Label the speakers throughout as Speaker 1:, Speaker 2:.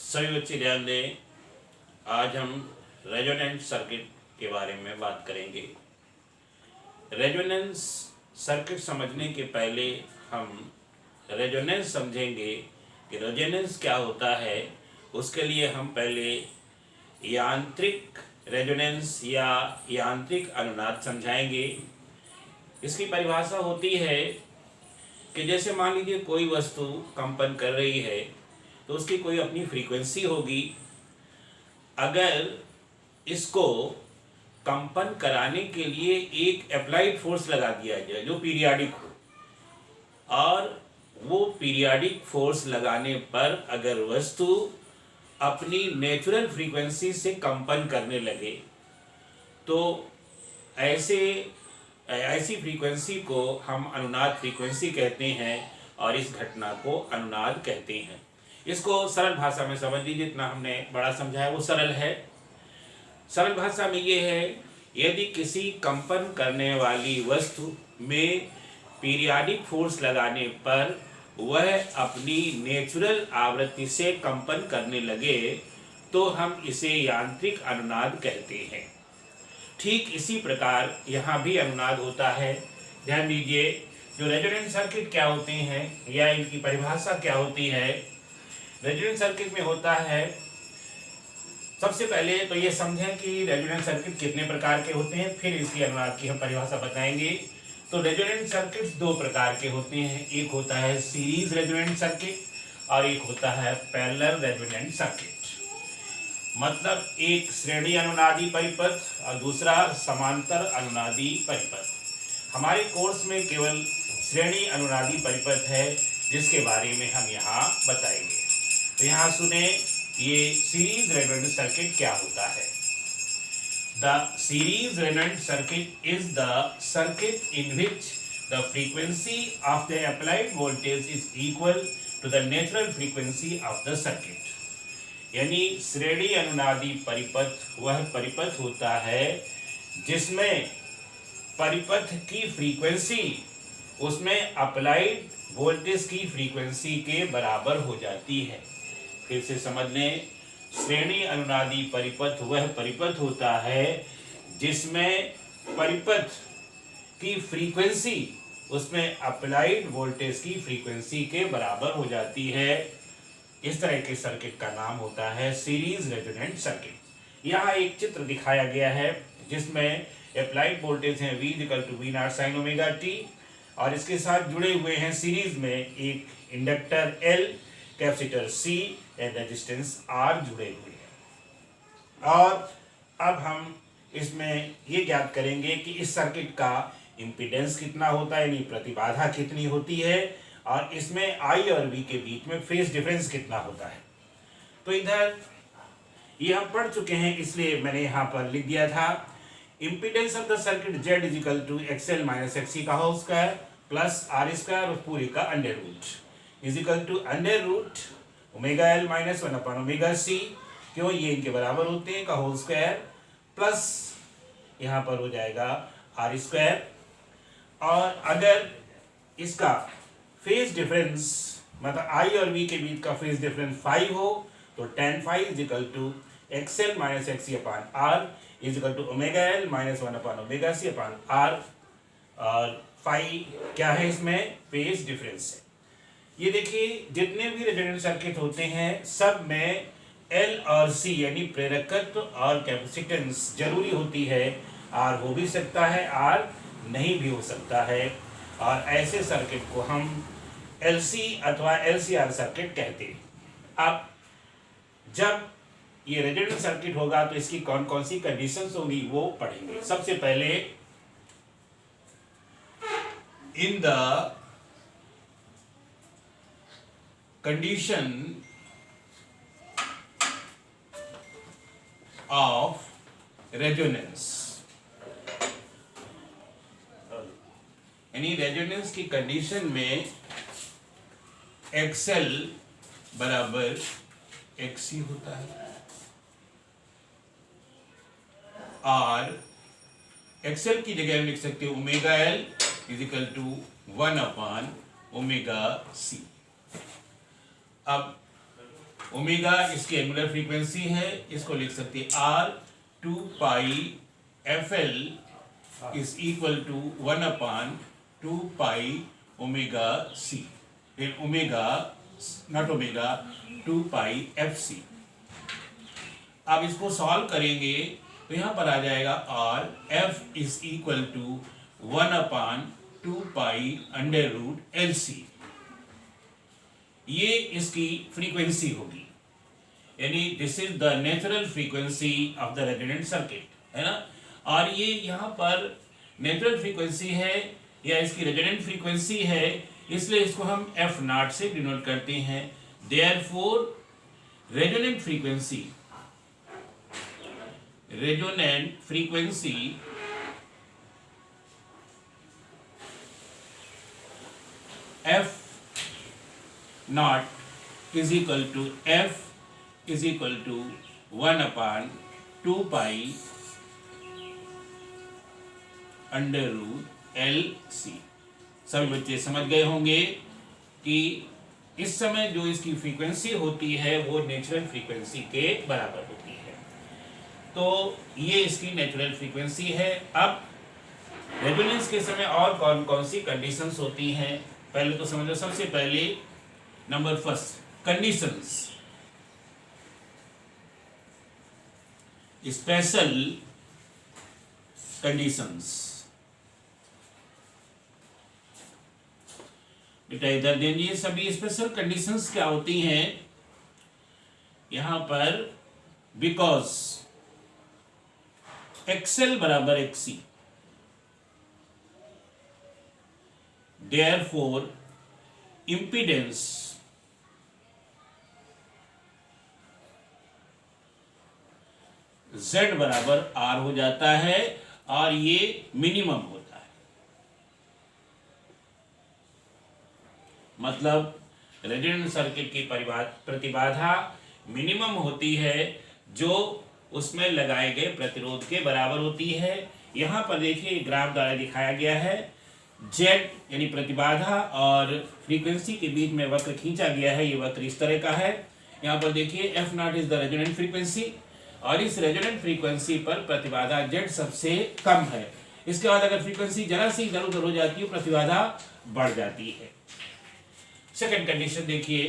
Speaker 1: सभी बच्चे ध्यान दें। आज हम रेजोनेंस सर्किट के बारे में बात करेंगे। रेजोनेंस सर्किट समझने के पहले हम रेजोनेंस समझेंगे कि रेजोनेंस क्या होता है। उसके लिए हम पहले यांत्रिक रेजोनेंस या यांत्रिक अनुनाद समझाएंगे। इसकी परिभाषा होती है कि जैसे मान लीजिए कोई वस्तु कंपन कर रही है तो उसकी कोई अपनी फ्रीक्वेंसी होगी। अगर इसको कंपन कराने के लिए एक अप्लाइड फोर्स लगा दिया जाए जो पीरियाडिक हो, और वो पीरियाडिक फोर्स लगाने पर अगर वस्तु अपनी नेचुरल फ्रीक्वेंसी से कंपन करने लगे तो ऐसी फ्रीक्वेंसी को हम अनुनाद फ्रीक्वेंसी कहते हैं और इस घटना को अनुनाद कहते हैं। इसको सरल भाषा में समझ लीजिए, जितना हमने बड़ा समझाया वो सरल है। सरल भाषा में ये है, यदि किसी कंपन करने वाली वस्तु में पीरियाडिक फोर्स लगाने पर वह अपनी नेचुरल आवृत्ति से कंपन करने लगे तो हम इसे यांत्रिक अनुनाद कहते हैं। ठीक इसी प्रकार यहाँ भी अनुनाद होता है। ध्यान दीजिए, जो रेजोनेंस सर्किट क्या होते हैं या इनकी परिभाषा क्या होती है। रेजोनेंस सर्किट में होता है, सबसे पहले तो ये समझें कि रेजोनेंस सर्किट कितने प्रकार के होते हैं, फिर इसकी अनुनाद की हम परिभाषा बताएंगे। तो रेजोनेंस सर्किट दो प्रकार के होते हैं, एक होता है सीरीज रेजोनेंस सर्किट और एक होता है पैरेलल रेजोनेंस सर्किट। मतलब एक श्रेणी अनुनादी परिपथ और दूसरा समांतर अनुनादी परिपथ। हमारे कोर्स में केवल श्रेणी अनुनादी परिपथ है जिसके बारे में हम यहाँ बताएंगे। तो यहाँ सुने, ये सीरीज रेजोनेंस सर्किट क्या होता है। The series resonant circuit is the circuit in which the frequency of the applied voltage is equal to the natural frequency of the circuit। यानी श्रेणी अनुनादी परिपथ वह परिपथ होता है जिसमें परिपथ की फ्रीक्वेंसी उसमें अप्लाइड वोल्टेज की फ्रीक्वेंसी के बराबर हो जाती है। फिर से समझ लें, श्रेणी अनुनादी परिपथ वह परिपथ होता है जिसमें परिपथ की फ्रीक्वेंसी उसमें अप्लाइड वोल्टेज की फ्रीक्वेंसी के बराबर हो जाती है। इस तरह के सर्किट का नाम होता है सीरीज रेजोनेंट सर्किट। यहाँ एक चित्र दिखाया गया है जिसमें अप्लाइड वोल्टेज है V = V0 sin omega t और इसके साथ जुड़े हुए हैं सीरीज में एक inductor L, capacitor C and resistance R जुड़े हुए हैं। और अब हम इसमें ये ज्ञात करेंगे कि इस सर्किट का इम्पीडेंस कितना होता है, यानी प्रतिबाधा कितनी होती है, और इसमें I और V के बीच में फेज डिफरेंस कितना होता है। तो इधर ये हम पढ़ चुके हैं, इसलिए मैंने यहाँ पर लिख दिया था impedance of the circuit Z = XL - XC का whole square plus R square और पूरे का under root is equal to under root omega L - 1/ओमेगा C, क्यों ये इनके बराबर होते हैं, का होल स्क्वायर प्लस यहाँ पर हो जाएगा R स्क्वायर। और अगर इसका फेज डिफरेंस मतलब I और V के बीच का फेज डिफरेंस 5 हो तो tan phi = XL - XC/R = omega L - 1/ओमेगा C/R। और phi क्या है, इसमें फेज डिफरेंस है। ये देखिए, जितने भी रेजोनेंस सर्किट होते हैं सब में L और C यानी प्रेरकत्व और कैपेसिटेंस जरूरी होती है। R हो भी सकता है, R नहीं भी हो सकता है। और ऐसे सर्किट को हम LC अथवा LCR सर्किट कहते हैं। अब जब ये रेजोनेंस सर्किट होगा तो इसकी कौन कौन सी कंडीशंस होंगी वो पढ़ेंगे। सबसे पहले, in the condition of resonance, यानी रेजोनेंस की कंडीशन में XL बराबर XC होता है और XL की जगह हम लिख सकते हैं ओमेगा L = 1/ओमेगा C। अब ओमेगा इसकी एंगुलर फ्रीक्वेंसी है, इसको लिख सकते हैं or 2 pi F L is equal to 1/2 pi omega C in omega naught omega 2 pi F C. अब इसको सॉल्व करेंगे तो यहां पर आ जाएगा or F is equal to 1/2 pi under root L C. ये इसकी फ्रीक्वेंसी होगी, यानी this is the natural frequency of the resonant circuit, है ना। और ये यहाँ पर नेचुरल फ्रीक्वेंसी है या इसकी रेजोनेंट फ्रीक्वेंसी है, इसलिए इसको हम एफ नॉट से डिनोट करते हैं। Therefore resonant frequency F naught is equal to F is equal to 1/2 pi under root L C. सभी बच्चे समझ गए होंगे कि इस समय जो इसकी फ्रीक्वेंसी होती है वो नेचुरल फ्रीक्वेंसी के बराबर होती है। तो ये इसकी नेचुरल फ्रीक्वेंसी है। अब रेजोनेंस के समय और कौन कौन सी कंडीशंस होती हैं, पहले तो समझो। सबसे पहले number first, conditions. Special conditions. बेटा इधर देखिए, सभी स्पेशल कंडीशंस क्या होती हैं यहां पर। बिकॉज एक्सएल बराबर एक्सी, देयरफॉर इम्पीडेंस Z बराबर R हो जाता है और ये मिनिमम होता है। मतलब रेजोनेंट सर्किट की प्रतिबाधा मिनिमम होती है जो उसमें लगाए गए प्रतिरोध के बराबर होती है। यहाँ पर देखिए ग्राफ द्वारा दिखाया गया है, Z यानी प्रतिबाधा और फ्रीक्वेंसी के बीच में वक्र खींचा गया है। ये वक्र इस तरह का है। यहाँ पर देखिए F naught is the resonant frequency और इस रेजोनेंट फ्रीक्वेंसी पर प्रतिबाधा Z सबसे कम है। इसके बाद अगर फ्रीक्वेंसी जरा सी इधर उधर हो जाती है, प्रतिबाधा बढ़ जाती है। सेकंड कंडीशन देखिए,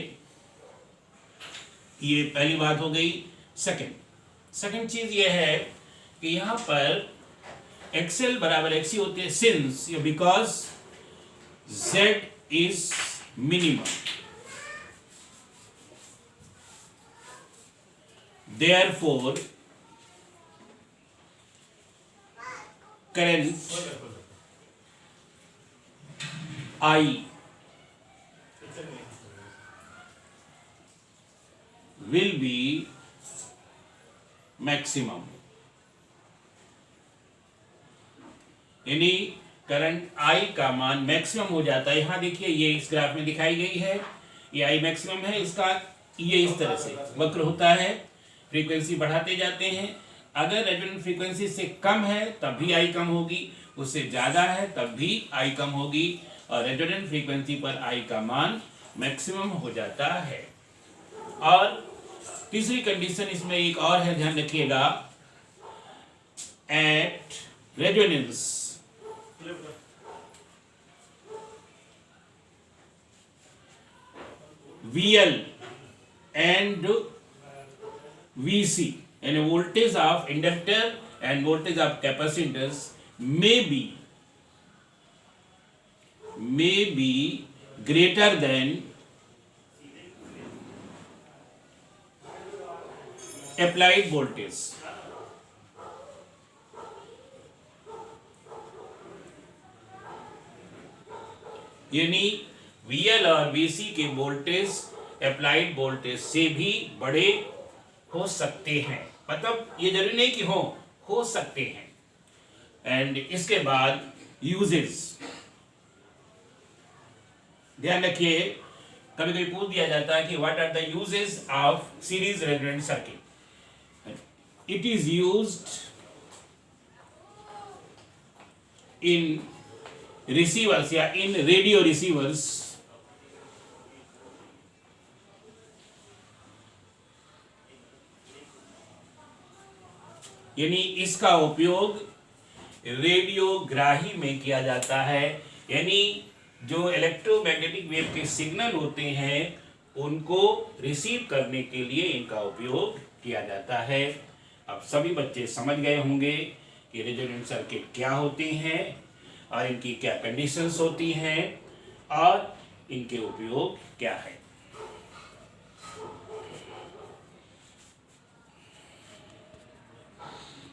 Speaker 1: ये पहली बात हो गई। सेकंड चीज ये है कि यहां पर एक्सएल बराबर एक्सी होती है सिंस या because Z is minimum, therefore current I will be maximum। यानी करंट I का मान मैक्सिमम हो जाता है। यहां देखिए ये इस ग्राफ में दिखाई गई है, ये I मैक्सिमम है, इसका ये इस तरह से वक्र होता है। फ्रीक्वेंसी बढ़ाते जाते हैं। अगर रेजोनेंट फ्रीक्वेंसी से कम है तब भी आई कम होगी, उससे ज़्यादा है तब भी आई कम होगी, और रेजोनेंट फ्रीक्वेंसी पर आई का मान मैक्सिमम हो जाता है। और तीसरी कंडीशन इसमें एक और है, ध्यान रखिएगा। At resonance VL and VC and voltage of inductor and voltage of capacitors may be greater than applied voltage। यानी VL और VC के वोल्टेज अप्लाइड वोल्टेज से भी बड़े हो सकते हैं। मतलब ये जरूरी नहीं कि हो सकते हैं। एंड इसके बाद यूजेस, ध्यान रखिए, कभी कभी पूछ दिया जाता है कि what are the uses of series resonant circuit. It is used in receivers या इन रेडियो रिसीवर्स यानी इसका उपयोग रेडियोग्राही में किया जाता है, यानी जो इलेक्ट्रोमैग्नेटिक वेव के सिग्नल होते हैं उनको रिसीव करने के लिए इनका उपयोग किया जाता है। अब सभी बच्चे समझ गए होंगे कि रेजोनेंट सर्किट क्या होते हैं और इनकी क्या कंडीशंस होती हैं और इनके उपयोग क्या है।